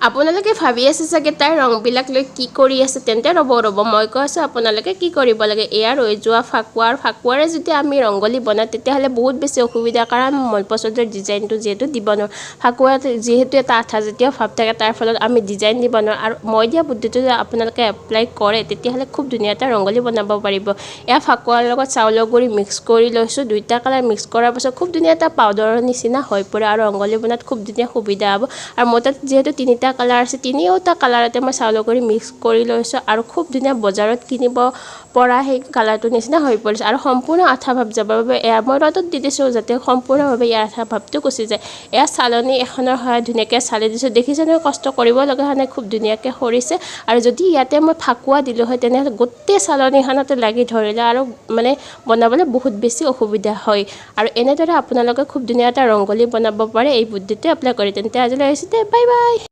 আপোনালোকে ভাবি আছে চাগে তাৰ ৰংবিলাক লৈ কি কৰি আছে তেন্তে ৰ'ব মই কৈ আছোঁ আপোনালোকে কি কৰিব লাগে এয়া ৰৈ যোৱা ফাকুৱাৰে যদি আমি ৰংগলী বনাওঁ তেতিয়াহ'লে বহুত বেছি অসুবিধা কাৰণ মন পচন্দৰ ডিজাইনটো যিহেতু দিব নোৱাৰোঁ ফাকুৱাত যিহেতু এটা আঠা জাতীয় ভাৱ থাকে তাৰ ফলত আমি ডিজাইন দিব নোৱাৰোঁ আৰু মই দিয়া বুদ্ধিটো যদি আপোনালোকে এপ্লাই কৰে তেতিয়াহ'লে খুব ধুনীয়া এটা ৰংগলী বনাব পাৰিব এয়া ফাকুৱাৰ লগত চাউলৰ গুড়ি মিক্স কৰি লৈছোঁ দুইটা কালাৰ মিক্স কৰাৰ পাছত খুব ধুনীয়া এটা পাউডাৰৰ নিচিনা হৈ পৰে আৰু ৰংগলী বনাত খুব ধুনীয়া সুবিধা হ'ব আৰু মোৰ তাত যিহেতু তিনিটা কালাৰ আছে তিনিওটা কালাৰতে মই চাউলৰ গুড়ি মিক্স কৰি লৈছোঁ আৰু খুব ধুনীয়া বজাৰত কিনিব পৰা সেই কালাৰটো নিচিনা হৈ পৰিছে আৰু সম্পূৰ্ণ আঠা ভাৱ যাবৰ বাবে এয়া মই ৰ'দত দি দিছোঁ যাতে সম্পূৰ্ণভাৱে ইয়াৰ আঠা ভাৱটো গুচি যায় এয়া চালনী এখনৰ সহায়ত ধুনীয়াকৈ চালি দিছোঁ দেখিছেনে কষ্ট কৰিব লগা হোৱা নাই খুব ধুনীয়াকৈ সৰিছে আৰু যদি ইয়াতে মই ফাকুৱা দিলোঁ হয় তেনেহ'লে গোটেই চালনীখনতে লাগি ধৰিলে আৰু মানে বনাবলৈ বহুত বেছি অসুবিধা হয় আৰু এনেদৰে আপোনালোকে খুব ধুনীয়া এটা ৰংগলী বনাব পাৰে এই বুদ্ধিটো এপ্লাই কৰি তেন্তে আজিলৈ আহিছোঁ দে বাই বাই